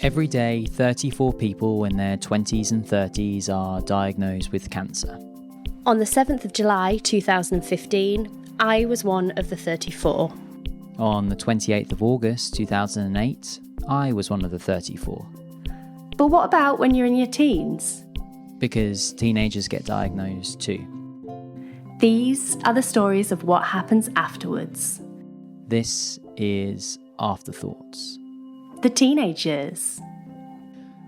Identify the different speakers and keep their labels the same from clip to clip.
Speaker 1: Every day, 34 people in their 20s and 30s are diagnosed with cancer.
Speaker 2: On the 7th of July 2015, I was one of the 34.
Speaker 1: On the 28th of August 2008, I was one of the 34.
Speaker 2: But what about when you're in your teens?
Speaker 1: Because teenagers get diagnosed too.
Speaker 2: These are the stories of what happens afterwards.
Speaker 1: This is AfterThoughts.
Speaker 2: The teenagers.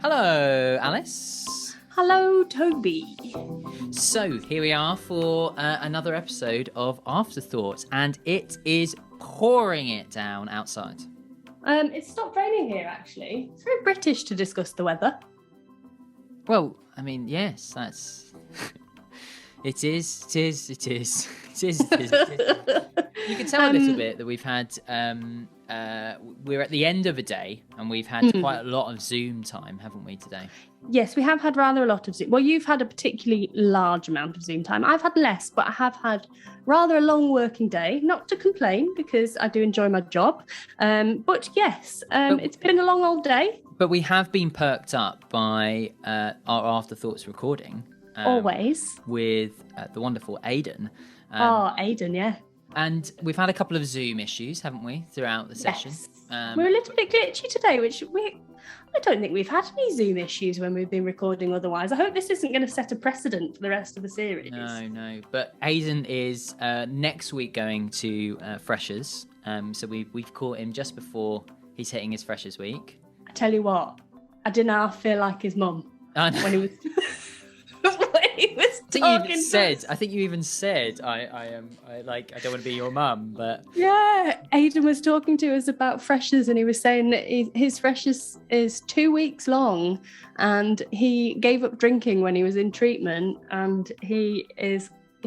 Speaker 1: Hello, Alice.
Speaker 2: Hello, Toby.
Speaker 1: So, here we are for another episode of AfterThoughts, and it is pouring it down outside.
Speaker 2: It's stopped raining here, actually. It's very British to discuss the weather.
Speaker 1: Well, I mean, yes, that's... It is. You can tell a little bit that we've had... we're at the end of a day, and we've had quite a lot of Zoom time, haven't we, today?
Speaker 2: Yes, we have had rather a lot of Zoom. Well, you've had a particularly large amount of Zoom time. I've had less, but I have had rather a long working day. Not to complain, because I do enjoy my job. But yes, it's been a long old day.
Speaker 1: But we have been perked up by our AfterThoughts recording.
Speaker 2: Always.
Speaker 1: With the wonderful Aiden.
Speaker 2: Aiden, yeah.
Speaker 1: And we've had a couple of Zoom issues, haven't we, throughout the session?
Speaker 2: Yes. We're a little bit glitchy today, I don't think we've had any Zoom issues when we've been recording otherwise. I hope this isn't going to set a precedent for the rest of the series.
Speaker 1: No. But Aiden is next week going to Freshers. So we've caught him just before he's hitting his Freshers week.
Speaker 2: I tell you what, I didn't half feel like his mum when he was...
Speaker 1: I think you even said I don't want to be your mum, but
Speaker 2: yeah, Aiden was talking to us about Freshers, and he was saying that his Freshers is 2 weeks long, and he gave up drinking when he was in treatment, and he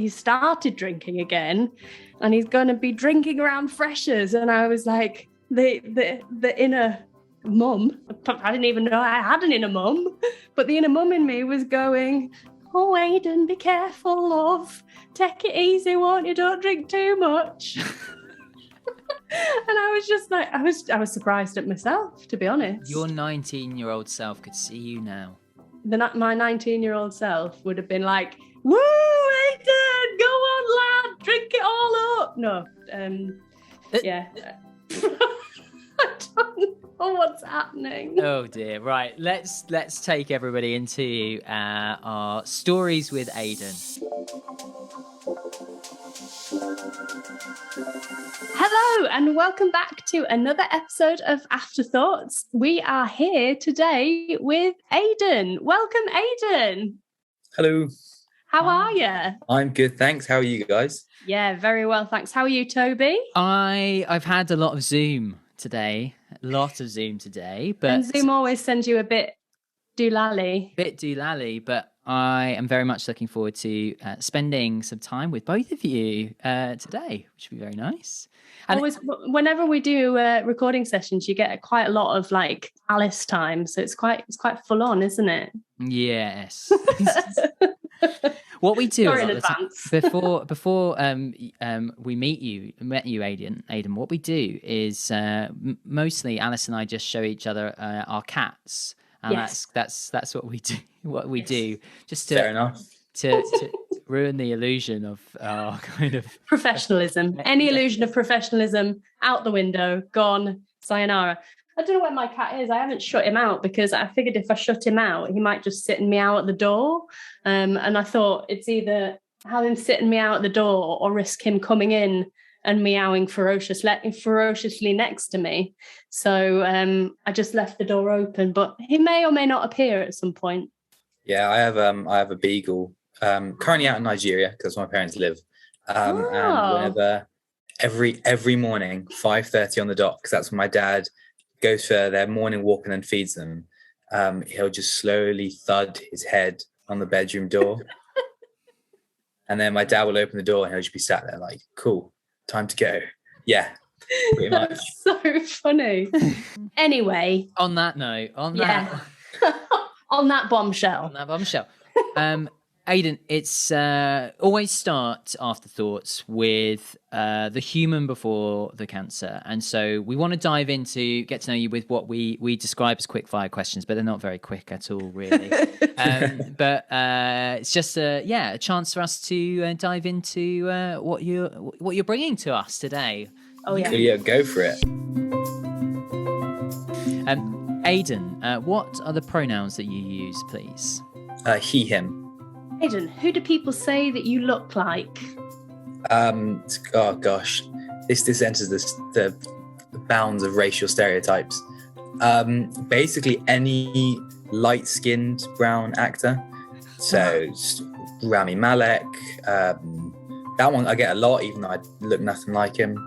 Speaker 2: started drinking again, and he's going to be drinking around Freshers. And I was like, the inner mum, I didn't even know I had an inner mum, but the inner mum in me was going, oh, Aiden, be careful, love. Take it easy, won't you? Don't drink too much. And I was just like, I was surprised at myself, to be honest.
Speaker 1: Your 19-year-old self could see you now.
Speaker 2: My 19-year-old self would have been like, woo, Aiden, go on, lad, drink it all up. No, yeah. I don't know what's happening.
Speaker 1: Oh dear. Right, let's take everybody into our stories with Aiden.
Speaker 2: Hello and welcome back to another episode of AfterThoughts. We are here today with Aiden. Welcome, Aiden.
Speaker 3: Hello.
Speaker 2: How are you?
Speaker 3: I'm good, thanks. How are you guys?
Speaker 2: Yeah, very well, thanks. How are you, Toby?
Speaker 1: I've had a lot of Zoom today. But
Speaker 2: and Zoom always sends you a bit doolally.
Speaker 1: But I am very much looking forward to spending some time with both of you today, which would be very nice. And
Speaker 2: always, whenever we do recording sessions, you get quite a lot of like Alice time, so it's quite full on, isn't it?
Speaker 1: Yes. What we do before we met you, Aiden. What we do is mostly Alice and I just show each other our cats, and
Speaker 2: yes.
Speaker 1: that's what we do. What we do, just to
Speaker 3: fair enough,
Speaker 1: to ruin the illusion of our kind of
Speaker 2: professionalism. Any illusion of professionalism out the window, gone. Sayonara. I don't know where my cat is. I haven't shut him out because I figured if I shut him out, he might just sit and meow at the door. And I thought it's either have him sit and meow at the door or risk him coming in and meowing ferociously next to me. So I just left the door open, but he may or may not appear at some point.
Speaker 3: Yeah, I have a beagle currently out in Nigeria because my parents live. And whenever every morning, 5:30 on the dot, because that's when my dad goes for their morning walk and then feeds them, he'll just slowly thud his head on the bedroom door. And then my dad will open the door and he'll just be sat there like, cool, time to go. Yeah, pretty much.
Speaker 2: That's so funny. Anyway.
Speaker 1: On that note,
Speaker 2: on that bombshell.
Speaker 1: Aiden, it's always start afterthoughts with the human before the cancer. And so we want to dive into, get to know you with what we describe as quick fire questions, but they're not very quick at all, really. But it's just a chance for us to dive into what you're bringing to us today.
Speaker 2: Oh, yeah.
Speaker 3: Yeah, go for it.
Speaker 1: Aiden, what are the pronouns that you use, please?
Speaker 3: He, him.
Speaker 2: Aiden, who do people say that you look like?
Speaker 3: Oh gosh, this enters the bounds of racial stereotypes. Basically any light-skinned brown actor. So Rami Malek. That one I get a lot, even though I look nothing like him.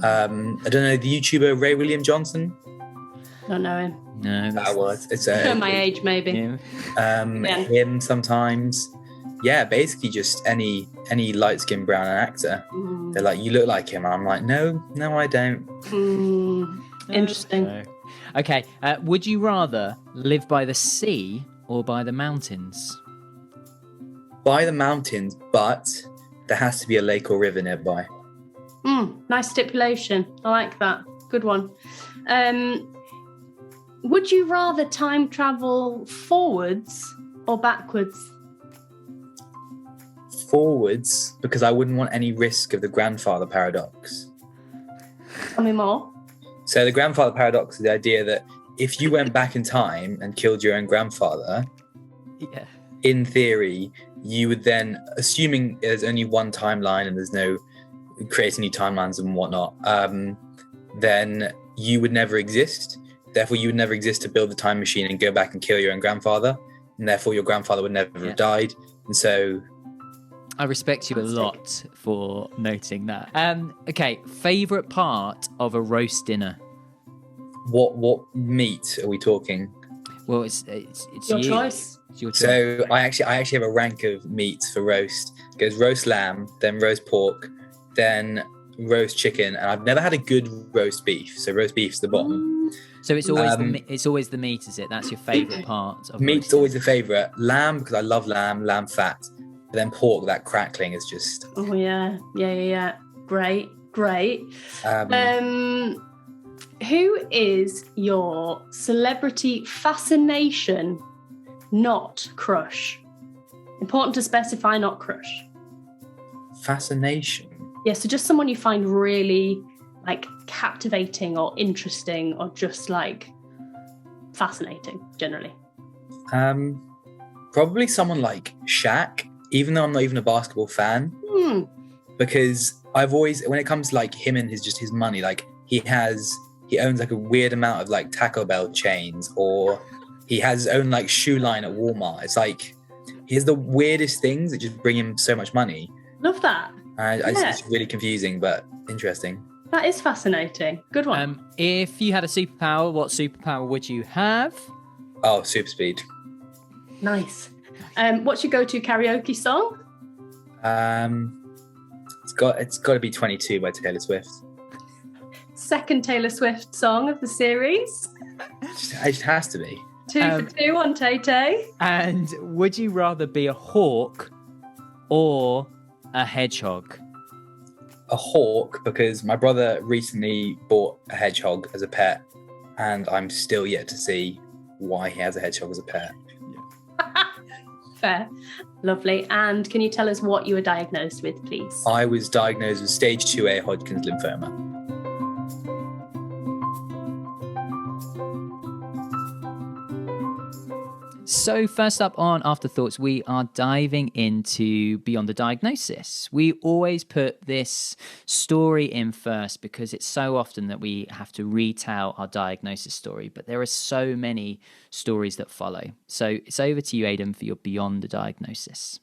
Speaker 3: I don't know the YouTuber Ray William Johnson.
Speaker 2: Don't know him.
Speaker 1: No,
Speaker 3: That was it's
Speaker 2: my age, maybe.
Speaker 1: Yeah.
Speaker 3: Him sometimes. Yeah, basically just any light-skinned brown actor. They're like, you look like him. And I'm like, no, I don't.
Speaker 2: Interesting.
Speaker 1: Okay, would you rather live by the sea or by the mountains?
Speaker 3: By the mountains, but there has to be a lake or river nearby.
Speaker 2: Nice stipulation. I like that. Good one. Would you rather time travel forwards or backwards?
Speaker 3: Forwards, because I wouldn't want any risk of the grandfather paradox.
Speaker 2: Tell me more.
Speaker 3: So the grandfather paradox is the idea that if you went back in time and killed your own grandfather, in theory, you would then, assuming there's only one timeline and there's no creating new timelines and whatnot, then you would never exist. Therefore, you would never exist to build the time machine and go back and kill your own grandfather. And therefore, your grandfather would never have died. And so...
Speaker 1: I respect you a lot for noting that. Okay, favourite part of a roast dinner?
Speaker 3: What meat are we talking?
Speaker 1: Well, it's
Speaker 2: your choice.
Speaker 1: It's your choice.
Speaker 3: So I actually have a rank of meats for roast. It goes roast lamb, then roast pork, then roast chicken, and I've never had a good roast beef. So roast beef's the bottom.
Speaker 1: So it's always the meat, is it? That's your favourite part of
Speaker 3: meat's
Speaker 1: roasting.
Speaker 3: always the favourite. Lamb, because I love lamb fat. But then pork, that crackling is just...
Speaker 2: Oh, yeah. Great. Who is your celebrity fascination, not crush? Important to specify, not crush.
Speaker 3: Fascination?
Speaker 2: Yeah, so just someone you find really, captivating or interesting or just, fascinating, generally.
Speaker 3: Probably someone like Shaq. Even though I'm not even a basketball fan, because I've always, when it comes to him and his money, he owns a weird amount of Taco Bell chains, or he has his own shoe line at Walmart. It's he has the weirdest things that just bring him so much money.
Speaker 2: Love that.
Speaker 3: It's really confusing, but interesting.
Speaker 2: That is fascinating. Good one.
Speaker 1: If you had a superpower, what superpower would you have?
Speaker 3: Oh, super speed.
Speaker 2: Nice. What's your go-to karaoke song?
Speaker 3: It's got to be 22 by Taylor Swift.
Speaker 2: Second Taylor Swift song of the series.
Speaker 3: It just has to be.
Speaker 2: 2 for 2 on Tay Tay.
Speaker 1: And would you rather be a hawk or a hedgehog?
Speaker 3: A hawk, because my brother recently bought a hedgehog as a pet, and I'm still yet to see why he has a hedgehog as a pet.
Speaker 2: Fair. Lovely. And can you tell us what you were diagnosed with, please?
Speaker 3: I was diagnosed with stage 2A Hodgkins Lymphoma.
Speaker 1: So first up on Afterthoughts, we are diving into Beyond the Diagnosis. We always put this story in first because it's so often that we have to retell our diagnosis story, but there are so many stories that follow. So it's over to you, Aiden, for your Beyond the Diagnosis.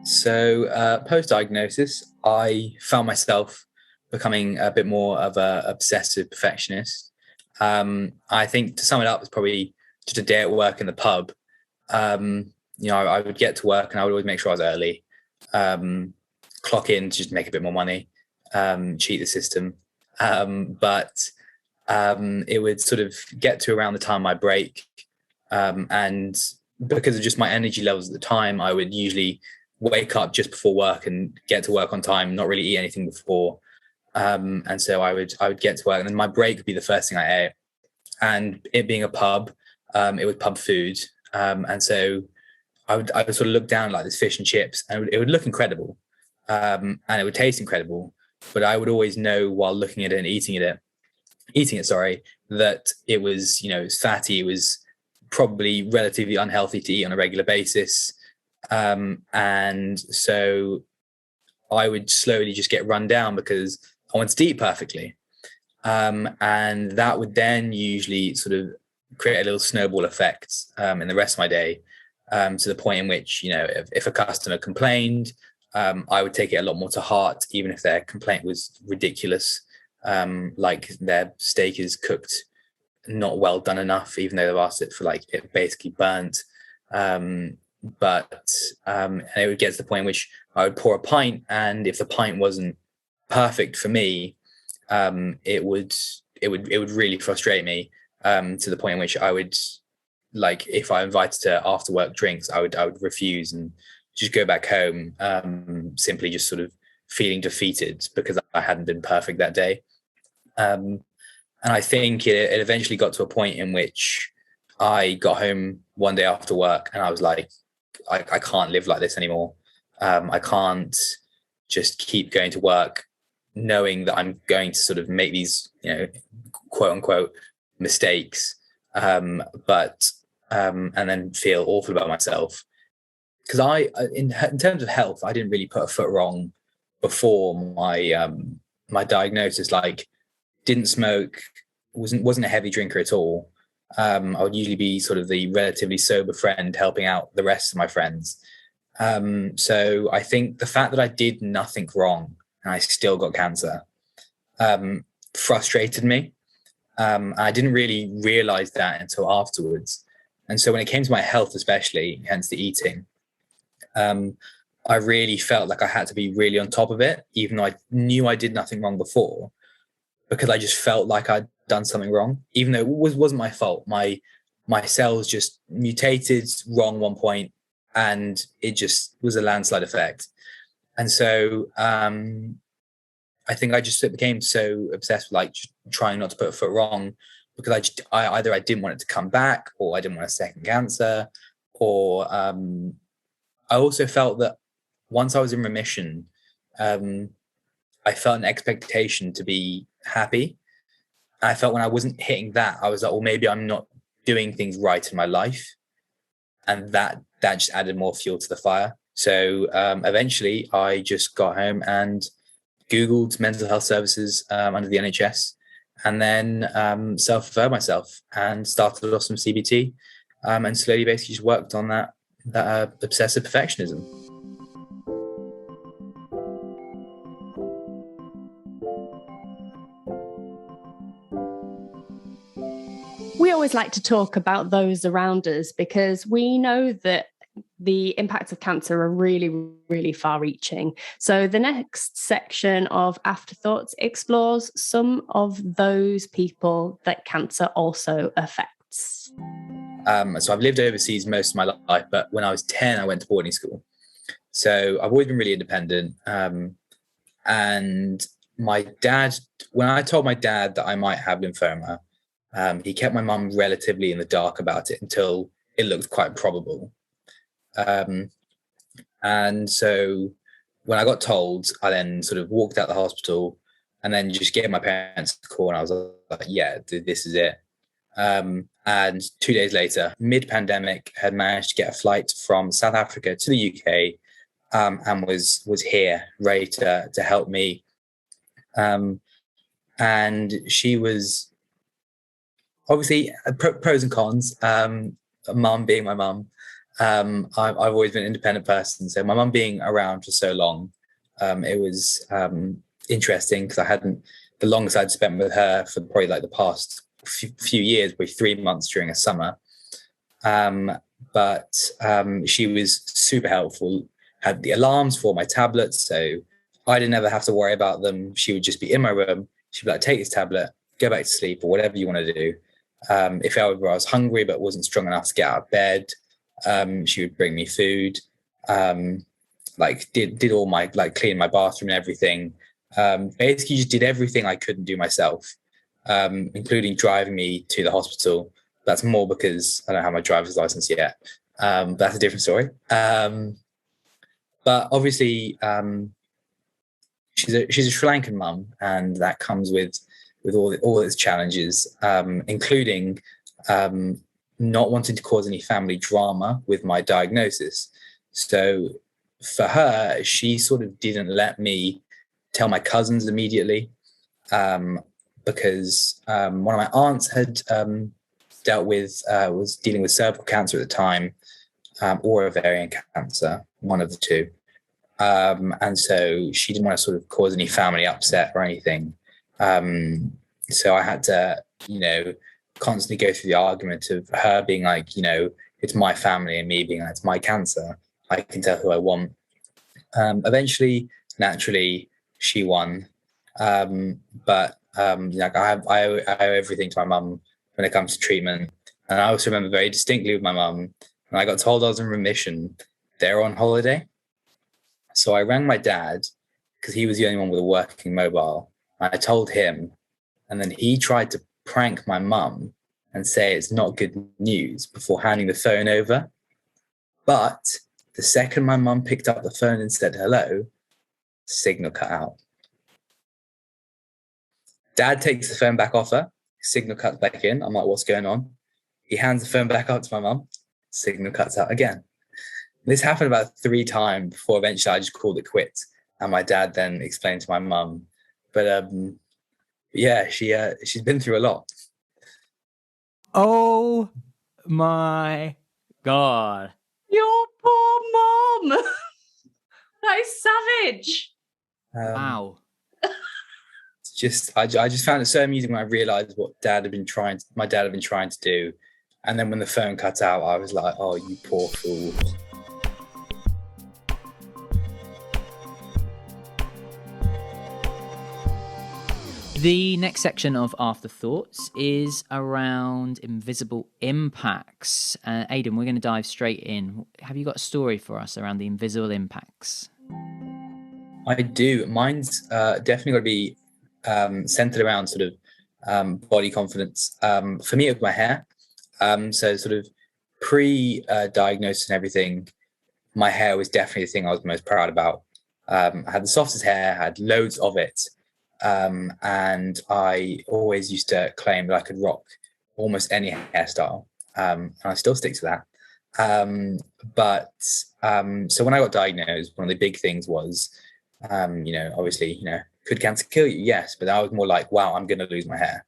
Speaker 3: So post-diagnosis, I found myself becoming a bit more of an obsessive perfectionist. I think to sum it up, it's probably just a day at work in the pub. I would get to work and I would always make sure I was early, clock in to just make a bit more money, cheat the system. But it would sort of get to around the time of my break, and because of just my energy levels at the time, I would usually wake up just before work and get to work on time, not really eat anything before. And so I would get to work, and then my break would be the first thing I ate. And it being a pub, it was pub food. And so I would sort of look down like this fish and chips, and it would look incredible. And it would taste incredible. But I would always know while looking at it and eating it, that it was, it's fatty. It was probably relatively unhealthy to eat on a regular basis. And so I would slowly just get run down because I wanted to eat perfectly. And that would then usually sort of create a little snowball effect in the rest of my day, to the point in which, if a customer complained, I would take it a lot more to heart, even if their complaint was ridiculous, like their steak is cooked not well done enough, even though they've asked it for like it basically burnt. But and it would get to the point in which I would pour a pint, and if the pint wasn't perfect for me, it would really frustrate me, to the point in which I would, like, if I invited to after work drinks, I would refuse and just go back home, simply just sort of feeling defeated because I hadn't been perfect that day. And I think it eventually got to a point in which I got home one day after work and I was like, I can't live like this anymore. I can't just keep going to work knowing that I'm going to sort of make these, quote unquote mistakes, and then feel awful about myself. Because in terms of health, I didn't really put a foot wrong before my my diagnosis. Like, didn't smoke, wasn't a heavy drinker at all. I would usually be sort of the relatively sober friend helping out the rest of my friends. So I think the fact that I did nothing wrong and I still got cancer frustrated me. I didn't really realize that until afterwards. And so when it came to my health, especially, hence the eating, I really felt like I had to be really on top of it, even though I knew I did nothing wrong before, because I just felt like I'd done something wrong, even though it wasn't my fault. My cells just mutated wrong one point, and it just was a landslide effect. And so I think I just became so obsessed with like just trying not to put a foot wrong, because I either I didn't want it to come back, or I didn't want a second cancer, or I also felt that once I was in remission, I felt an expectation to be happy. And I felt when I wasn't hitting that, I was like, well, maybe I'm not doing things right in my life. And that just added more fuel to the fire. So eventually I just got home and Googled mental health services under the NHS, and then self-referred myself and started off some CBT, and slowly basically just worked on that obsessive perfectionism.
Speaker 2: We always like to talk about those around us because we know that the impacts of cancer are really, really far-reaching. So the next section of Afterthoughts explores some of those people that cancer also affects.
Speaker 3: So I've lived overseas most of my life, but when I was 10, I went to boarding school. So I've always been really independent. And my dad, when I told my dad that I might have lymphoma, he kept my mum relatively in the dark about it until it looked quite probable. And so when I got told, I then sort of walked out the hospital and then just gave my parents a call, and I was like, yeah, this is it. And 2 days later, mid-pandemic, had managed to get a flight from South Africa to the UK, and was here ready to help me. And she was obviously pros and cons. Mum being my mum. I've always been an independent person, so my mum being around for so long, it was interesting because I hadn't, the longest I'd spent with her for probably like the past few years, probably 3 months during a summer. But she was super helpful, had the alarms for my tablets, so I didn't ever have to worry about them. She would just be in my room. She'd be like, take this tablet, go back to sleep, or whatever you want to do. If I was hungry but wasn't strong enough to get out of bed, She would bring me food, like did all my, like, clean my bathroom and everything. Basically just did everything I couldn't do myself, including driving me to the hospital. That's more because I don't have my driver's license yet. That's a different story. But obviously, she's a Sri Lankan mum, and that comes with all its challenges, including not wanting to cause any family drama with my diagnosis. So for her, she sort of didn't let me tell my cousins immediately, because one of my aunts had was dealing with cervical cancer at the time, or ovarian cancer, one of the two. And so she didn't want to sort of cause any family upset or anything. So I had to, constantly go through the argument of her being like, it's my family, and me being like, it's my cancer. I can tell who I want. Eventually, naturally, she won. But I owe everything to my mum when it comes to treatment. And I also remember very distinctly with my mum, when I got told I was in remission, they're on holiday. So I rang my dad, because he was the only one with a working mobile. I told him, and then he tried to prank my mum and say it's not good news before handing the phone over. But the second my mum picked up the phone and said hello, signal cut out. Dad takes the phone back off her, signal cuts back in. I'm like, what's going on? He hands the phone back up to my mum, signal cuts out again. This happened about 3 times before eventually I just called it quits. And my dad then explained to my mum. But yeah, she's been through a lot.
Speaker 1: Oh my God.
Speaker 2: Your poor mom. That is savage.
Speaker 1: Wow.
Speaker 3: It's just I just found it so amusing when I realised what my dad had been trying to do. And then when the phone cut out, I was like, oh, you poor fool.
Speaker 1: The next section of Afterthoughts is around invisible impacts. Aiden, we're going to dive straight in. Have you got a story for us around the invisible impacts?
Speaker 3: I do. Mine's definitely got to be centered around sort of body confidence. For me, it was my hair. So sort of pre-diagnosis and everything, my hair was definitely the thing I was most proud about. I had the softest hair, I had loads of it. And I always used to claim that I could rock almost any hairstyle. And I still stick to that. So when I got diagnosed, one of the big things was, obviously, could cancer kill you? Yes, but that was more like, wow, I'm going to lose my hair.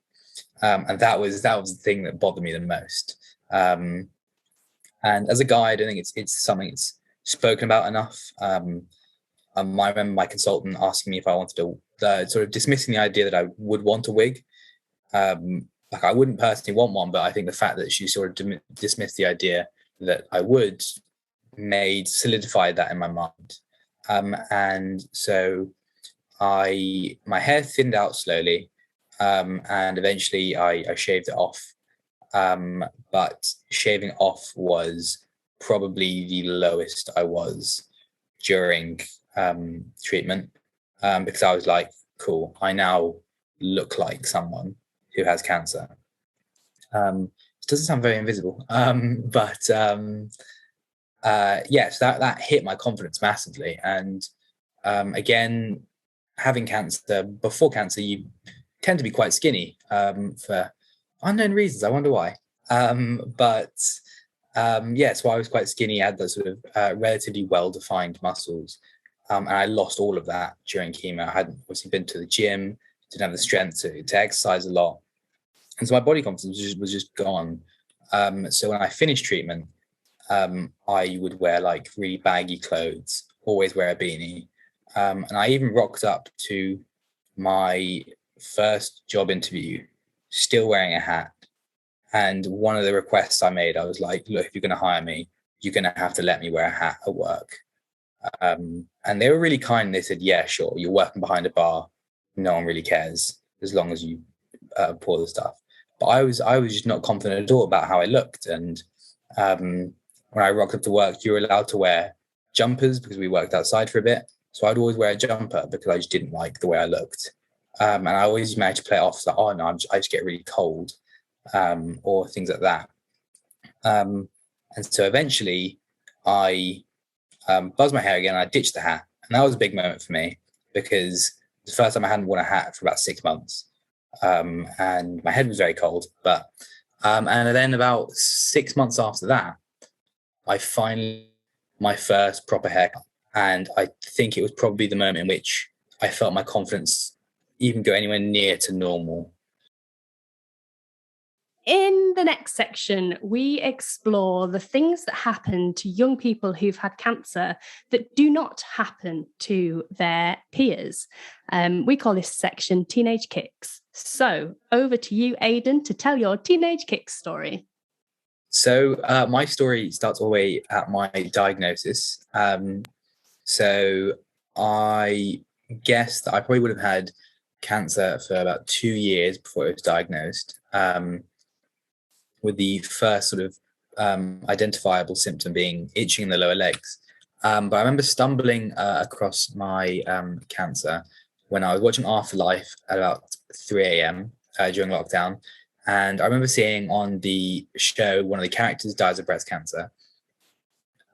Speaker 3: And that was the thing that bothered me the most. And as a guy, I don't think it's something that's spoken about enough. I remember my consultant asking me if I wanted to, sort of dismissing the idea that I would want a wig. Like, I wouldn't personally want one, but I think the fact that she sort of dismissed the idea that I would solidified that in my mind. And so my hair thinned out slowly, and eventually I shaved it off. But shaving off was probably the lowest I was during treatment, because I was like, cool, I now look like someone who has cancer. It doesn't sound very invisible, but yes, that hit my confidence massively. And again, having cancer, before cancer, you tend to be quite skinny for unknown reasons. I wonder why. So I was quite skinny. I had those sort of relatively well-defined muscles. And I lost all of that during chemo. I hadn't obviously been to the gym, didn't have the strength to exercise a lot. And so my body confidence was just gone. So when I finished treatment, I would wear like really baggy clothes, always wear a beanie. And I even rocked up to my first job interview, still wearing a hat. And one of the requests I made, I was like, look, if you're going to hire me, you're going to have to let me wear a hat at work. And they were really kind. They said, yeah, sure, you're working behind a bar. No one really cares as long as you pour the stuff. But I was just not confident at all about how I looked. And when I rocked up to work, you were allowed to wear jumpers because we worked outside for a bit. So I'd always wear a jumper because I just didn't like the way I looked. And I always managed to play it off like, oh no, I just get really cold, or things like that. And so eventually I buzzed my hair again. I ditched the hat. And that was a big moment for me because it's the first time I hadn't worn a hat for about 6 months. And my head was very cold. And then about 6 months after that, I finally my first proper haircut. And I think it was probably the moment in which I felt my confidence even go anywhere near to normal.
Speaker 2: In the next section, we explore the things that happen to young people who've had cancer that do not happen to their peers. We call this section Teenage Kicks. So over to you, Aiden, to tell your Teenage Kicks story.
Speaker 3: So my story starts all the way at my diagnosis. So I guess that I probably would have had cancer for about 2 years before it was diagnosed, with the first sort of identifiable symptom being itching in the lower legs. But I remember stumbling across my cancer when I was watching Afterlife at about 3 a.m. During lockdown. And I remember seeing on the show, one of the characters dies of breast cancer.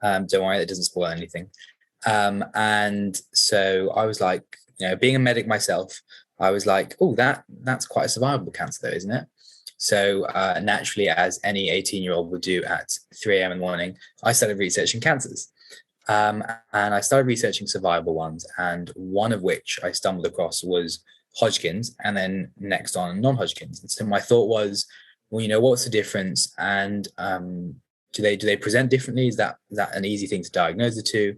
Speaker 3: Don't worry, that doesn't spoil anything. And so I was like, being a medic myself, I was like, oh, that's quite a survivable cancer though, isn't it? So naturally, as any 18-year-old would do at 3 a.m. in the morning, I started researching cancers. And I started researching survivable ones. And one of which I stumbled across was Hodgkins, and then next on non-Hodgkins. And so my thought was, well, what's the difference? And do they present differently? Is that an easy thing to diagnose the two?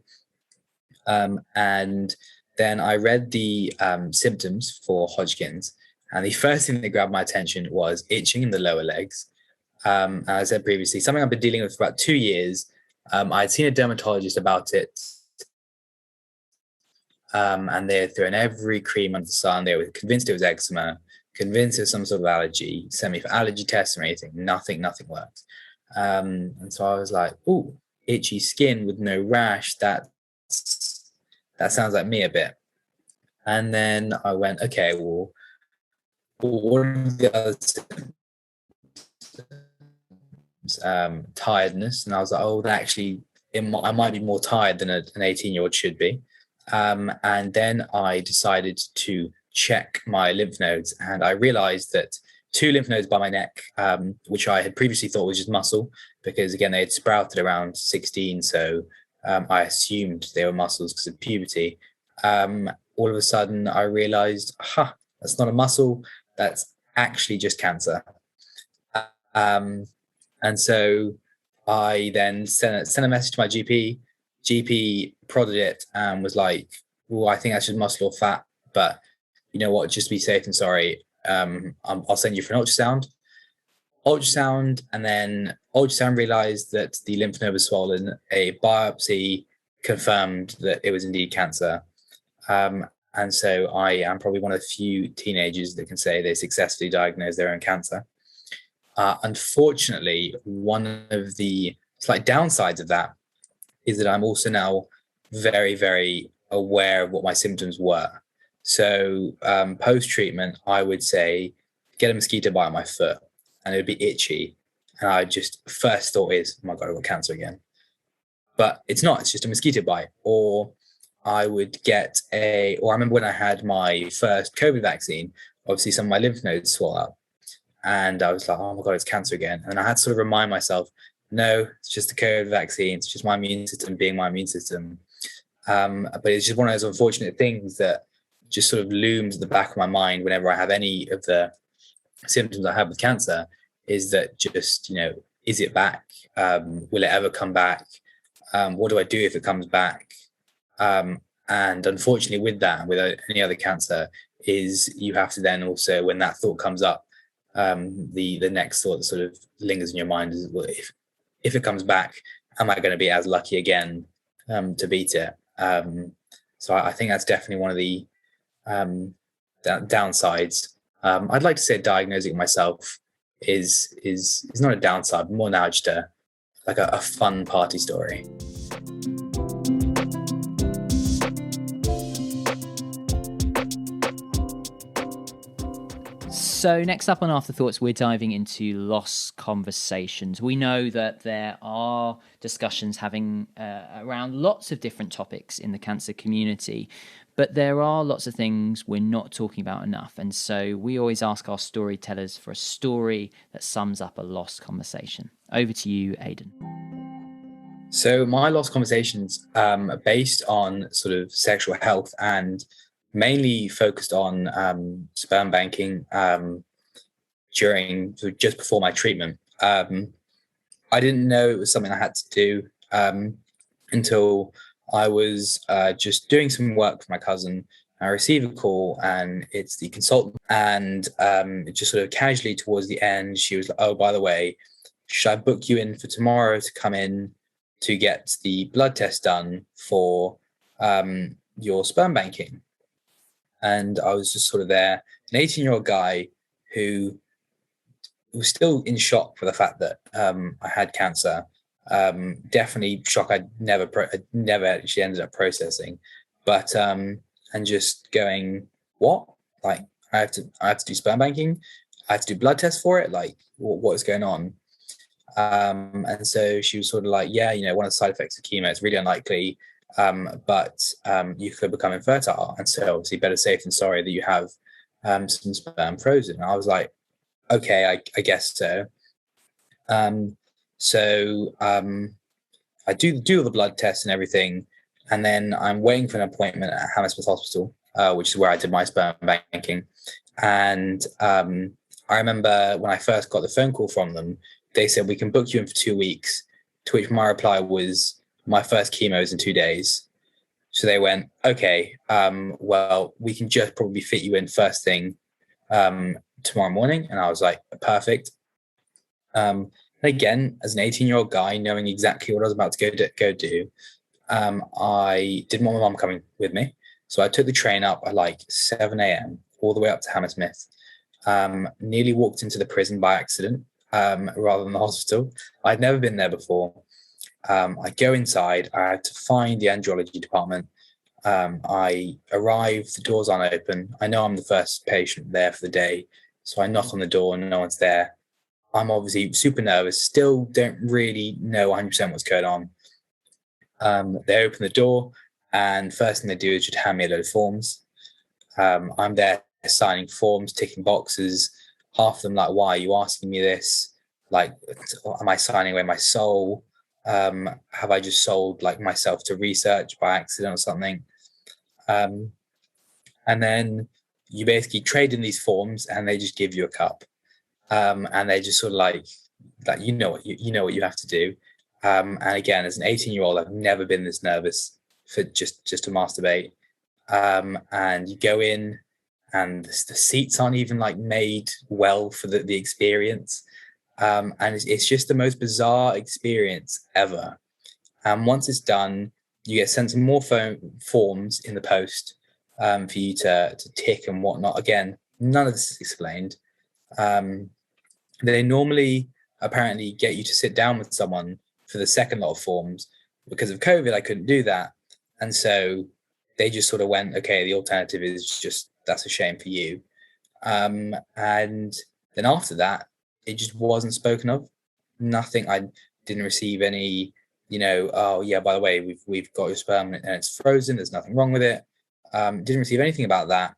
Speaker 3: And then I read the symptoms for Hodgkins, and the first thing that grabbed my attention was itching in the lower legs. As I said previously, something I've been dealing with for about 2 years. I had seen a dermatologist about it. And they had thrown every cream under the sun. They were convinced it was eczema, convinced it was some sort of allergy, sent me for allergy tests or anything. Nothing worked. And so I was like, oh, itchy skin with no rash. That sounds like me a bit. And then I went, okay, well, what are the other symptoms? Tiredness. And I was like, oh, I might be more tired than an 18-year-old should be. And then I decided to check my lymph nodes, and I realized that 2 lymph nodes by my neck, which I had previously thought was just muscle, because again, they had sprouted around 16. So I assumed they were muscles because of puberty. All of a sudden I realized, that's not a muscle. That's actually just cancer. And so I then sent a message to my GP. GP prodded it and was like, well, I think that's just muscle or fat, but you know what, just to be safe and sorry, I'll send you for an ultrasound. And then ultrasound realized that the lymph node was swollen. A biopsy confirmed that it was indeed cancer. And so I am probably one of the few teenagers that can say they successfully diagnosed their own cancer. Unfortunately, one of the slight downsides of that is that I'm also now very, very aware of what my symptoms were. So post-treatment, I would say, get a mosquito bite on my foot and it would be itchy. And I just, first thought is, oh my God, I've got cancer again. But it's not, it's just a mosquito bite. Or I would I remember when I had my first COVID vaccine, obviously some of my lymph nodes swelled up. And I was like, oh my God, it's cancer again. And I had to sort of remind myself, no, it's just a COVID vaccine. It's just my immune system being my immune system. But it's just one of those unfortunate things that just sort of looms at the back of my mind whenever I have any of the symptoms I have with cancer, is that just, is it back? Will it ever come back? What do I do if it comes back? And unfortunately with that, with any other cancer, is you have to then also, when that thought comes up, the next thought that sort of lingers in your mind is, well, if it comes back, am I going to be as lucky again to beat it? So I think that's definitely one of the downsides. I'd like to say diagnosing it myself is not a downside, more now just a like a fun party story.
Speaker 1: So next up on Afterthoughts, we're diving into loss conversations. We know that there are discussions having around lots of different topics in the cancer community, but there are lots of things we're not talking about enough. And so we always ask our storytellers for a story that sums up a loss conversation. Over to you, Aiden.
Speaker 3: So my loss conversations are based on sort of sexual health and mainly focused on sperm banking during just before my treatment. I didn't know it was something I had to do until I was just doing some work for my cousin. I received a call, and it's the consultant, and just sort of casually towards the end, she was like, "Oh, by the way, should I book you in for tomorrow to come in to get the blood test done for your sperm banking?" And I was just sort of there, an 18-year-old guy who was still in shock for the fact that I had cancer. Definitely shock I'd never actually ended up processing, but and just going, what? Like I have to do sperm banking, I have to do blood tests for it. Like what is going on? And so she was sort of like, yeah, one of the side effects of chemo is really unlikely, but you could become infertile, and so obviously better safe than sorry that you have some sperm frozen. And I was like, okay, I guess so. I do all the blood tests and everything, and then I'm waiting for an appointment at Hammersmith Hospital, which is where I did my sperm banking. And I remember when I first got the phone call from them, they said, "We can book you in for 2 weeks," to which my reply was, "My first chemo is in 2 days." So they went, "Okay, well, we can just probably fit you in first thing tomorrow morning." And I was like, perfect. Again, as an 18-year-old guy, knowing exactly what I was about to go do, I didn't want my mom coming with me. So I took the train up at like 7 a.m. all the way up to Hammersmith. Nearly walked into the prison by accident rather than the hospital. I'd never been there before. I go inside. I had to find the andrology department. I arrive, the doors aren't open. I know I'm the first patient there for the day, so I knock on the door and no one's there. I'm obviously super nervous, still don't really know 100% what's going on. They open the door, and first thing they do is just hand me a load of forms. I'm there signing forms, ticking boxes. Half of them like, "Why are you asking me this? Like, am I signing away my soul? Have I just sold like myself to research by accident or something?" And then you basically trade in these forms, and they just give you a cup, and they just sort of like you know what you have to do. And again, as an 18-year-old, I've never been this nervous for just to masturbate. And you go in, and the seats aren't even like made well for the experience. And it's just the most bizarre experience ever. And once it's done, you get sent some more forms in the post for you to tick and whatnot. Again, none of this is explained. They normally apparently get you to sit down with someone for the second lot of forms. Because of COVID, I couldn't do that. And so they just sort of went, okay, the alternative is just, that's a shame for you. And then after that, it just wasn't spoken of. Nothing. I didn't receive any, oh yeah, by the way, we've got your sperm and it's frozen. There's nothing wrong with it. Didn't receive anything about that.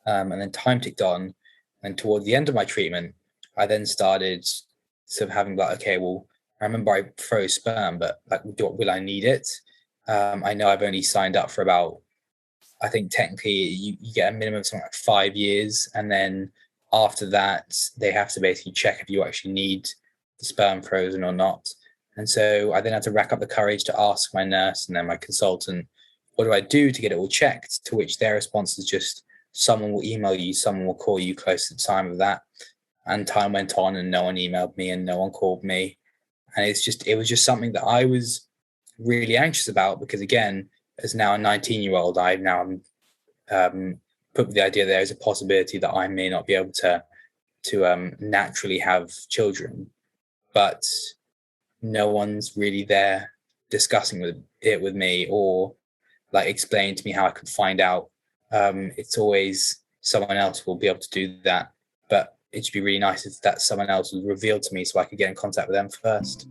Speaker 3: And then time ticked on. And toward the end of my treatment, I then started sort of having like, okay, well, I remember I froze sperm, but like, will I need it? I know I've only signed up for about, I think technically you get a minimum of something like 5 years. And then after that, they have to basically check if you actually need the sperm frozen or not. And so I then had to rack up the courage to ask my nurse and then my consultant, what do I do to get it all checked? To which their response is just, someone will email you, someone will call you close to the time of that. And time went on and no one emailed me and no one called me. And it was just something that I was really anxious about, because again, as now a 19-year-old, I've now put with the idea there is a possibility that I may not be able to naturally have children. But no one's really there discussing it with me, or like explaining to me how I could find out. It's always someone else will be able to do that, but it should be really nice if that someone else was revealed to me so I could get in contact with them first.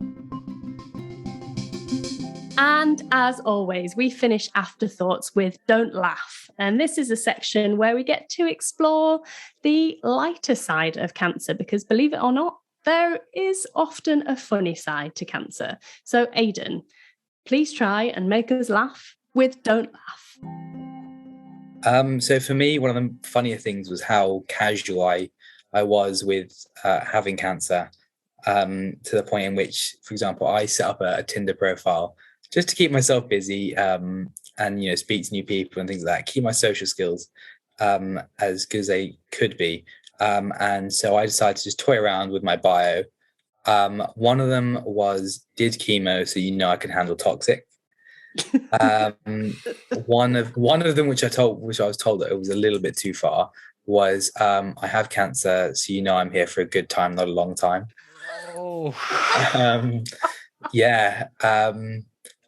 Speaker 2: And as always, we finish Afterthoughts with Don't Laugh. And this is a section where we get to explore the lighter side of cancer, because believe it or not, there is often a funny side to cancer. So Aiden, please try and make us laugh with Don't Laugh.
Speaker 3: So for me, one of the funnier things was how casual I was with having cancer, to the point in which, for example, I set up a Tinder profile just to keep myself busy, and speak to new people and things like that, keep my social skills as good as they could be. And so I decided to just toy around with my bio. One of them was did chemo, so I can handle toxic. One of them, which I was told that it was a little bit too far, was I have cancer, so I'm here for a good time, not a long time.
Speaker 1: Oh.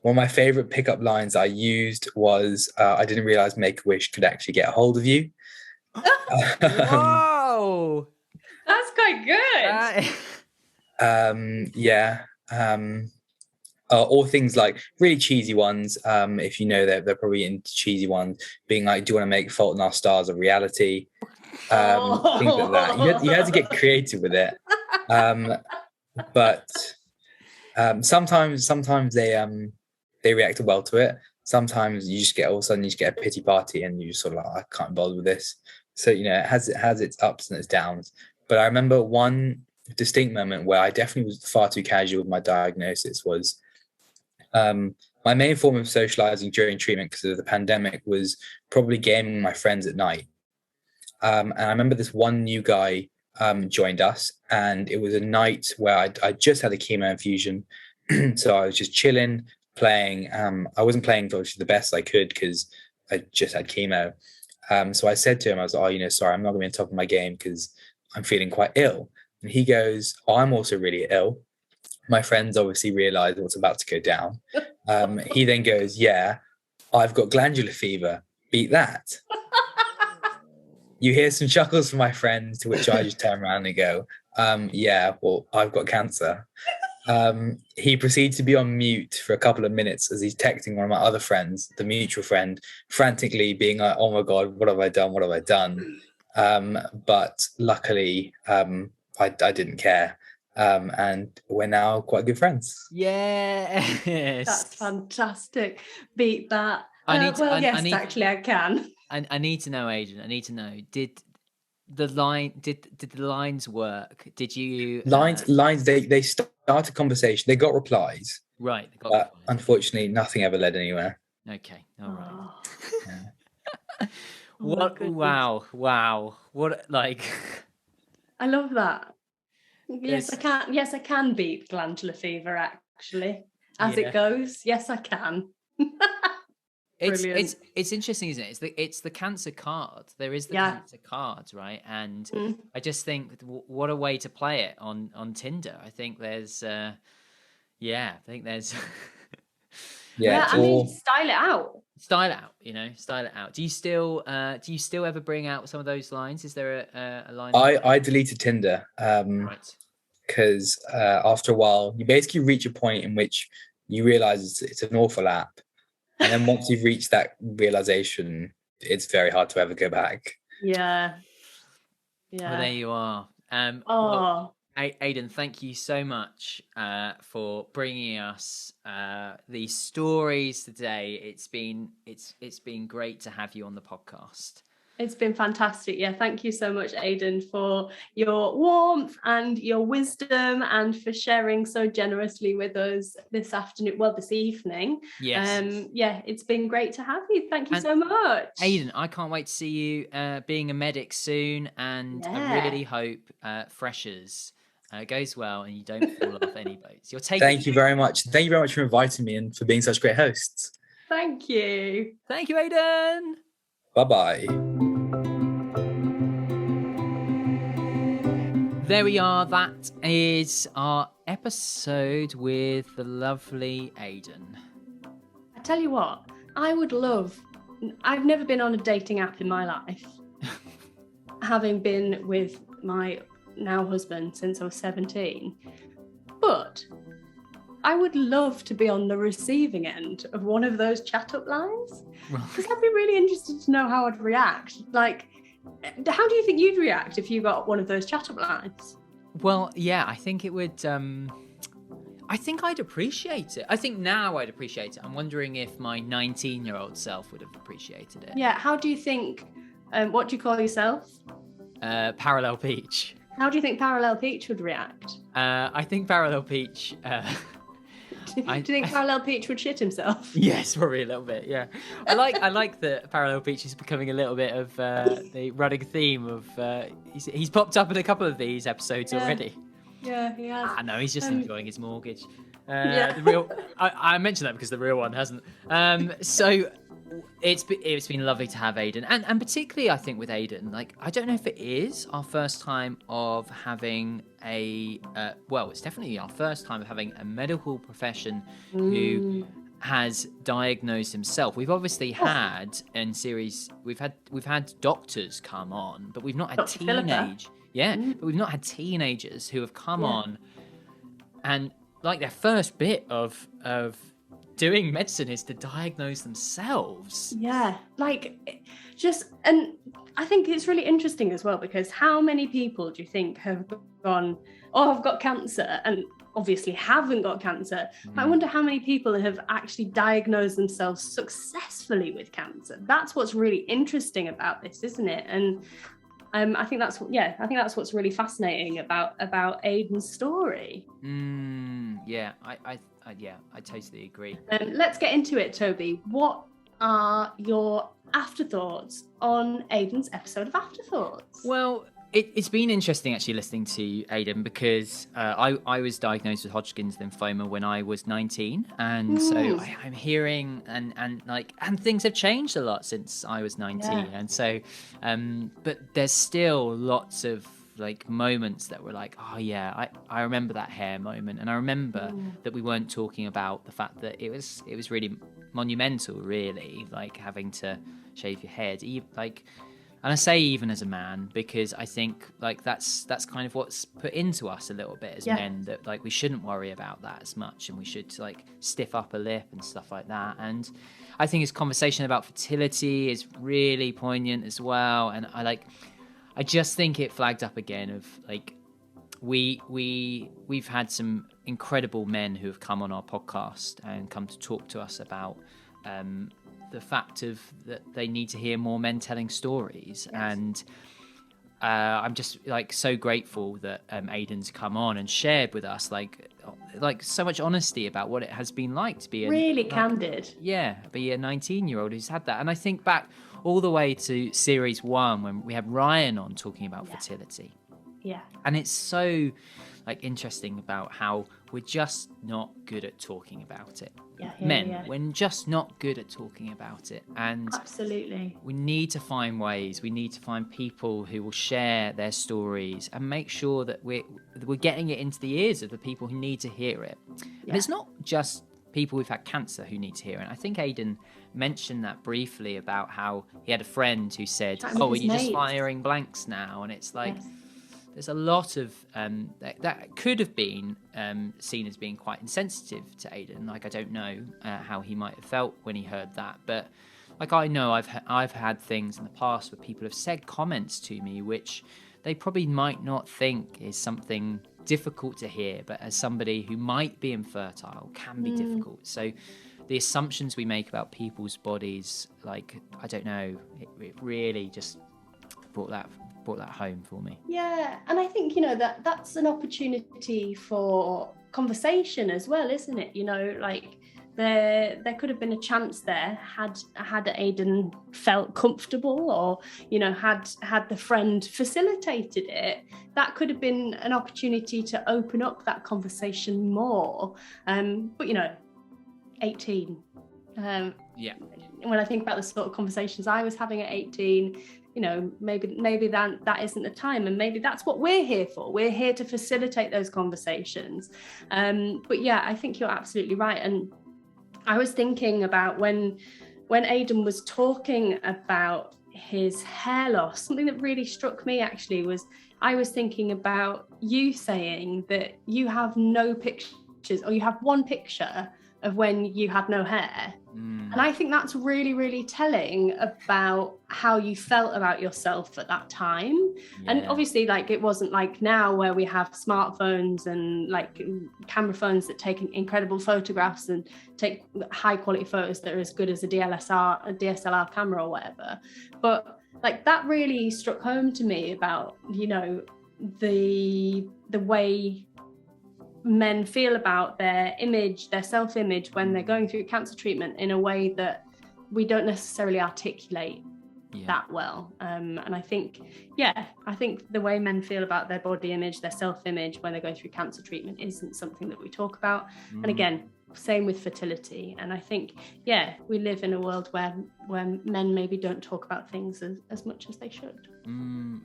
Speaker 3: One of my favorite pickup lines I used was I didn't realize Make-A-Wish could actually get a hold of you.
Speaker 1: Whoa,
Speaker 2: that's quite good.
Speaker 3: Or things like really cheesy ones. If they're probably into cheesy ones, being like, "Do you want to make Fault in Our Stars a reality?" Things like that. You had to get creative with it. But sometimes they reacted well to it. Sometimes you just all of a sudden a pity party, and you just sort of like, I can't bother with this. So it has its ups and its downs. But I remember one distinct moment where I definitely was far too casual with my diagnosis. Was my main form of socializing during treatment, because of the pandemic, was probably gaming with my friends at night. And I remember this one new guy joined us, and it was a night where I just had a chemo infusion. So I was just chilling, playing. I wasn't playing obviously the best I could because I just had chemo. So I said to him, I was like, sorry, I'm not going to be on top of my game because I'm feeling quite ill. And he goes, I'm also really ill. My friends obviously realized what's about to go down. He then goes, yeah, I've got glandular fever. Beat that. You hear some chuckles from my friends, to which I just turn around and go, yeah, well, I've got cancer. He proceeds to be on mute for a couple of minutes as he's texting one of my other friends, the mutual friend, frantically being like, oh my God, what have I done? What have I done? But luckily, I didn't care. And we're now quite good friends.
Speaker 1: Yes.
Speaker 2: That's fantastic. Beat that.
Speaker 1: I
Speaker 2: can.
Speaker 1: I need to know, Aiden. I need to know. Did the lines work? Did you
Speaker 3: lines? They started conversation. They got replies.
Speaker 1: Right.
Speaker 3: But unfortunately, nothing ever led anywhere.
Speaker 1: Okay. All right.
Speaker 2: Oh.
Speaker 1: What? Wow. What? Like.
Speaker 2: I love that. Yes, I can. Yes, I can beat glandular fever. Actually, as it goes, yes, I can.
Speaker 1: It's interesting, isn't it? It's the cancer card. There is the cancer card, right? And I just think what a way to play it on Tinder. I think there's style it out. Do you still ever bring out some of those lines? Is there a line?
Speaker 3: I deleted Tinder
Speaker 1: right,
Speaker 3: because after a while you basically reach a point in which you realize it's an awful app. And then once you've reached that realization, it's very hard to ever go back.
Speaker 2: Yeah.
Speaker 1: Well, there you are. Aiden, thank you so much for bringing us these stories today. It's been great to have you on the podcast.
Speaker 2: It's been fantastic. Yeah, thank you so much, Aiden, for your warmth and your wisdom, and for sharing so generously with us this evening.
Speaker 1: Yes.
Speaker 2: It's been great to have you. Thank you so much,
Speaker 1: Aiden. I can't wait to see you being a medic soon, and I really hope Freshers goes well and you don't fall off any boats.
Speaker 3: Thank you very much. Thank you very much for inviting me and for being such great hosts.
Speaker 2: Thank you.
Speaker 1: Thank you, Aiden. there we are. That is our episode with the lovely Aiden.
Speaker 2: I tell you what, I've never been on a dating app in my life, having been with my now husband since I was 17, but I would love to be on the receiving end of one of those chat up lines, because I'd be really interested to know how I'd react. Like, how do you think you'd react if you got one of those chat up lines?
Speaker 1: Well, yeah, I think it would. I think I'd appreciate it. I think now I'd appreciate it. I'm wondering if my 19-year-old self would have appreciated it.
Speaker 2: Yeah. How do you think? What do you call yourself?
Speaker 1: Parallel Peach.
Speaker 2: How do you think Parallel Peach would react?
Speaker 1: I think Parallel Peach.
Speaker 2: Do you think Parallel Peach would shit himself?
Speaker 1: Yes, probably a little bit. Yeah, I like that Parallel Peach is becoming a little bit of the running theme of. He's popped up in a couple of these episodes already.
Speaker 2: Yeah, he has.
Speaker 1: I know he's just enjoying his mortgage.
Speaker 2: Yeah.
Speaker 1: The real. I mentioned that because the real one hasn't. So it's been lovely to have Aiden, and particularly I think with Aiden, like, I don't know if it is our first time of having it's definitely our first time of having a medical profession who has diagnosed himself. We've obviously had in series we've had doctors come on, but we've not had but we've not had teenagers who have come on, and like their first bit of doing medicine is to diagnose themselves.
Speaker 2: Yeah, like, and I think it's really interesting as well, because how many people do you think have gone, oh, I've got cancer, and obviously haven't got cancer? I wonder how many people have actually diagnosed themselves successfully with cancer. That's what's really interesting about this, isn't it? And I think that's what's really fascinating about Aiden's story. I totally agree. Let's get into it, Toby. What are your afterthoughts on Aiden's episode of Afterthoughts?
Speaker 1: Well, it's been interesting actually listening to Aiden, because I was diagnosed with Hodgkins Lymphoma when I was 19, and so I'm hearing and things have changed a lot since I was 19, and so but there's still lots of like moments that were like, oh yeah, I remember that hair moment, and I remember that we weren't talking about the fact that it was really monumental, really, like having to shave your head, and I say even as a man, because I think like that's kind of what's put into us a little bit as men, that like we shouldn't worry about that as much, and we should like stiff upper lip and stuff like that. And I think his conversation about fertility is really poignant as well, and I just think it flagged up again of like we've had some incredible men who have come on our podcast and come to talk to us about the fact of that they need to hear more men telling stories. And I'm just like so grateful that Aiden's come on and shared with us like so much honesty about what it has been like to be
Speaker 2: really candid. Yeah,
Speaker 1: be a 19-year-old who's had that. And I think back all the way to series 1 when we had Ryan on talking about fertility.
Speaker 2: Yeah.
Speaker 1: And it's so like interesting about how we're just not good at talking about it. We're just not good at talking about it. And
Speaker 2: absolutely, we
Speaker 1: need to find ways. We need to find people who will share their stories and make sure that we're getting it into the ears of the people who need to hear it. And it's not just people who've had cancer who need to hear it. I think Aiden mentioned that briefly about how he had a friend who said, are you just firing blanks now? And it's like, there's a lot of that could have been seen as being quite insensitive to Aiden. Like, I don't know how he might have felt when he heard that, but like, I know I've had things in the past where people have said comments to me which they probably might not think is something difficult to hear, but as somebody who might be infertile, can be difficult. So the assumptions we make about people's bodies, like, I don't know, it really just brought that home for me.
Speaker 2: Yeah, and I think that's an opportunity for conversation as well, isn't it? Like there could have been a chance there had Aiden felt comfortable, or had the friend facilitated it. That could have been an opportunity to open up that conversation more. But 18. When I think about the sort of conversations I was having at 18, maybe that isn't the time, and maybe that's what we're here for. We're here to facilitate those conversations. But yeah, I think you're absolutely right. And I was thinking about when Aiden was talking about his hair loss, something that really struck me actually was, I was thinking about you saying that you have no pictures, or you have one picture of when you had no hair. And I think that's really, really telling about how you felt about yourself at that time. Yeah. And obviously, like, it wasn't like now where we have smartphones and like camera phones that take incredible photographs and take high quality photos that are as good as a DSLR camera or whatever. But like, that really struck home to me about, the way men feel about their image, their self-image when they're going through cancer treatment, in a way that we don't necessarily articulate that well. And I think the way men feel about their body image, their self-image when they're going through cancer treatment isn't something that we talk about. And again, same with fertility. And I think, we live in a world where men maybe don't talk about things as much as they should.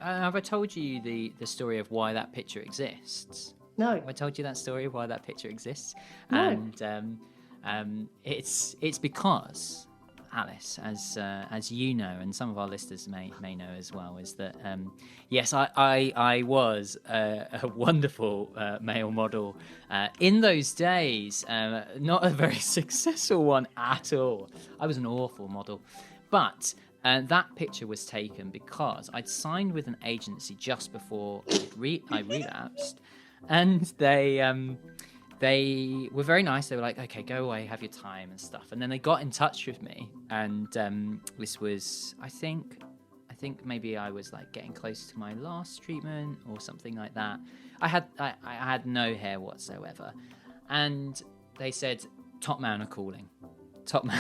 Speaker 1: Have I told you the story of why that picture exists?
Speaker 2: No.
Speaker 1: I told you that story of why that picture exists.
Speaker 2: No.
Speaker 1: And it's because, Alice, as you know, and some of our listeners may know as well, is that yes, I was a wonderful male model in those days. Not a very successful one at all. I was an awful model, but that picture was taken because I'd signed with an agency just before I relapsed. And they were very nice. They were like, okay, go away, have your time and stuff. And then they got in touch with me. And this was, I think maybe I was like getting close to my last treatment or something like that. I had no hair whatsoever. And they said, top man are calling. Top man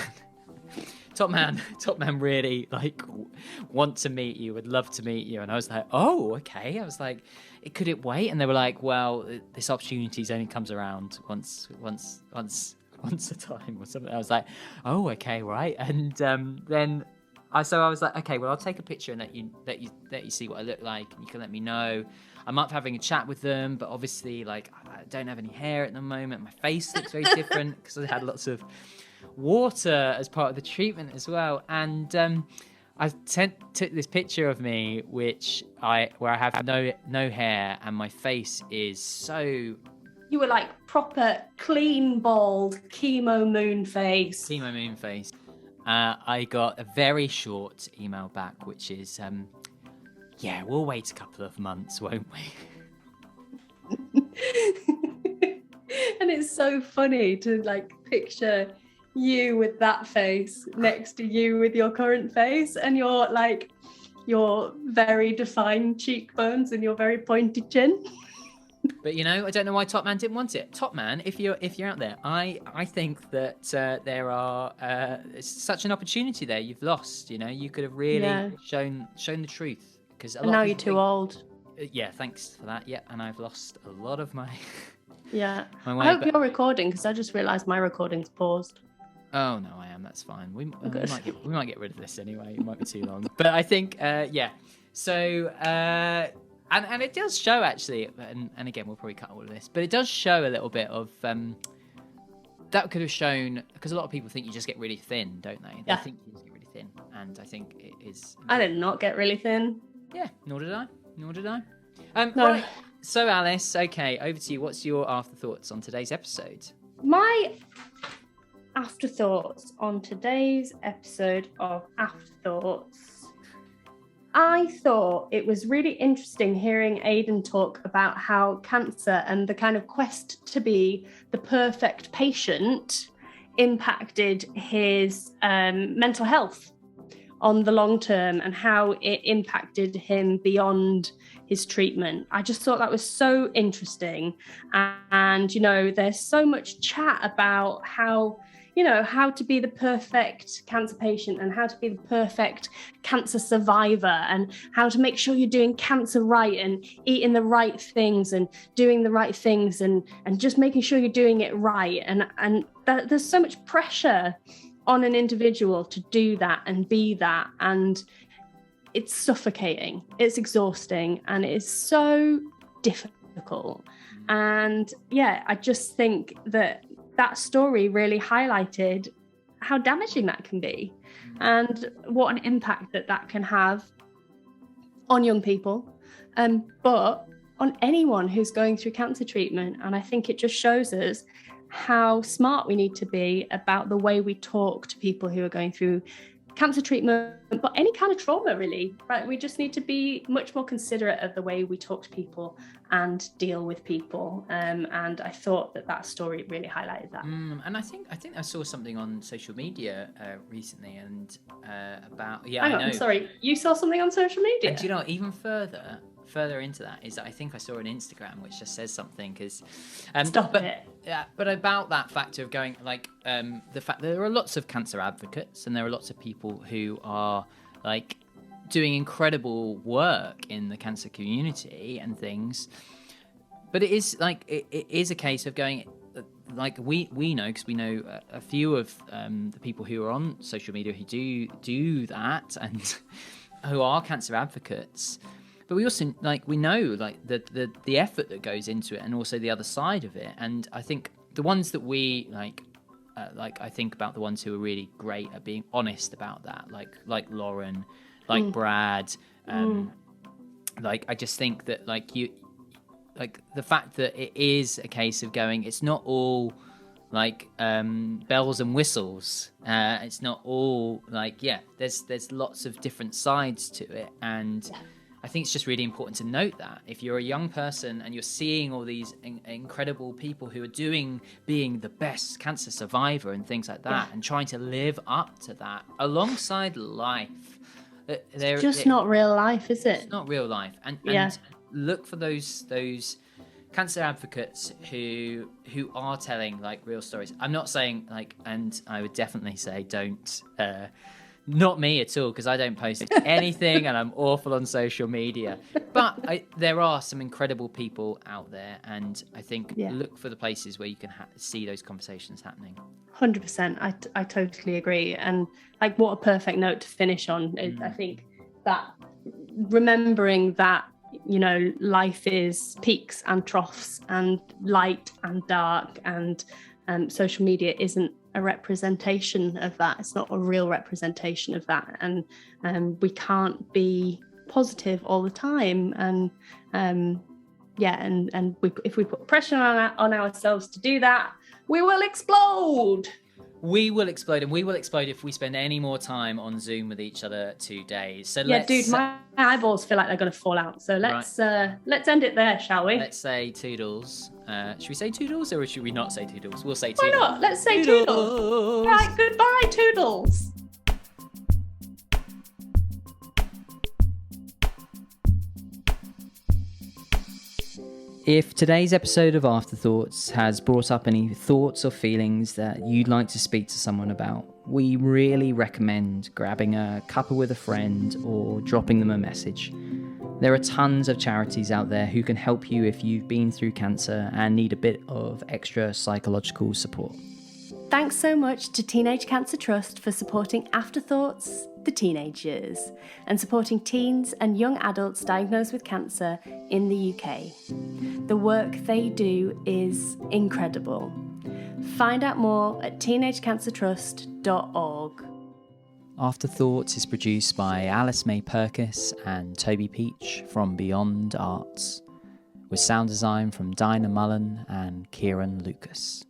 Speaker 1: really like want to meet you, would love to meet you. And I was like, oh, okay. I was like, could it wait? And they were like, well, this opportunity only comes around once a time or something. I was like, oh, okay, right. And then I was like, okay, well, I'll take a picture and let you see what I look like, and you can let me know. I'm up having a chat with them, but obviously, like, I don't have any hair at the moment. My face looks very different because I had lots of water as part of the treatment as well. And I took this picture of me where I have no hair, and my face is so...
Speaker 2: You were like proper clean bald chemo moon face. I got a very short email back, which is we'll wait a couple of months, won't we? And it's so funny to like picture you with that face next to you with your current face, and your very defined cheekbones and your very pointy chin.
Speaker 1: But I don't know why Top Man didn't want it. Top Man, if you're out there, I think that there are it's such an opportunity there you've lost. You could have really shown the truth, because
Speaker 2: now you're too old.
Speaker 1: Yeah, thanks for that. Yeah, and I've lost a lot of my
Speaker 2: my way, I hope you're recording, because I just realised my recording's paused.
Speaker 1: Oh no, I am. That's fine. We might get rid of this anyway. It might be too long. But I think So and it does show actually, and again we'll probably cut all of this, but it does show a little bit of that could have shown, because a lot of people think you just get really thin, don't they? They think you just get really thin, and I think it is.
Speaker 2: I did not get really thin.
Speaker 1: Yeah, nor did I.
Speaker 2: No.
Speaker 1: Right. So Alice, okay, over to you. What's your afterthoughts on today's episode?
Speaker 2: My afterthoughts on today's episode of Afterthoughts. I thought it was really interesting hearing Aiden talk about how cancer and the kind of quest to be the perfect patient impacted his mental health on the long term, and how it impacted him beyond his treatment. I just thought that was so interesting. And there's so much chat about how to be the perfect cancer patient, and how to be the perfect cancer survivor, and how to make sure you're doing cancer right, and eating the right things, and doing the right things, and just making sure you're doing it right. And there's so much pressure on an individual to do that and be that. And it's suffocating, it's exhausting, and it's so difficult. And yeah, I just think that story really highlighted how damaging that can be, and what an impact that can have on young people, but on anyone who's going through cancer treatment. And I think it just shows us how smart we need to be about the way we talk to people who are going through cancer treatment, but any kind of trauma, really, right? We just need to be much more considerate of the way we talk to people and deal with people. And I thought that story really highlighted that.
Speaker 1: And I think I saw something on social media recently, and about
Speaker 2: Hang on, I'm sorry, you saw something on social media?
Speaker 1: And do you know, even further into that is that I think I saw on Instagram which just says something, because but about that factor of going, like, the fact that there are lots of cancer advocates and there are lots of people who are like doing incredible work in the cancer community and things, but it is like it is a case of going, like, we know, because we know a few of the people who are on social media who do that and who are cancer advocates. But we also, like, we know, like, the effort that goes into it, and also the other side of it. And I think the ones that we like I think about the ones who are really great at being honest about that, like Lauren, like Brad, like, I just think that, like, you, like, the fact that it is a case of going, it's not all like bells and whistles. It's not all like, there's lots of different sides to it, and I think it's just really important to note that if you're a young person and you're seeing all these incredible people who are being the best cancer survivor and things like that, and trying to live up to that alongside life,
Speaker 2: it's just not real life, is it?
Speaker 1: It's not real life. And look for those cancer advocates who are telling, like, real stories. I'm not saying, like, and I would definitely say don't. Not me at all, because I don't post anything and I'm awful on social media. But there are some incredible people out there, and I think look for the places where you can see those conversations happening.
Speaker 2: 100%. I totally agree. And, like, what a perfect note to finish on. I think that remembering that, you know, life is peaks and troughs and light and dark, and social media isn't a representation of that. It's not a real representation of that, and we can't be positive all the time. And if we put pressure on ourselves to do that, we will explode.
Speaker 1: We will explode, and we will explode if we spend any more time on Zoom with each other today. So
Speaker 2: dude, my eyeballs feel like they're going to fall out. So let's end it there, shall we?
Speaker 1: Let's say toodles. Should we say toodles, or should we not say toodles? We'll say toodles.
Speaker 2: Why not? Let's say toodles. Right, goodbye, toodles.
Speaker 1: If today's episode of Afterthoughts has brought up any thoughts or feelings that you'd like to speak to someone about, we really recommend grabbing a cuppa with a friend or dropping them a message. There are tons of charities out there who can help you if you've been through cancer and need a bit of extra psychological support.
Speaker 2: Thanks so much to Teenage Cancer Trust for supporting Afterthoughts, the teenage years, and supporting teens and young adults diagnosed with cancer in the UK. The work they do is incredible. Find out more at teenagecancertrust.org.
Speaker 1: Afterthoughts is produced by Alice May Purkiss and Toby Peach from Beyond Arts, with sound design from Dinah Mullen and Kieran Lucas.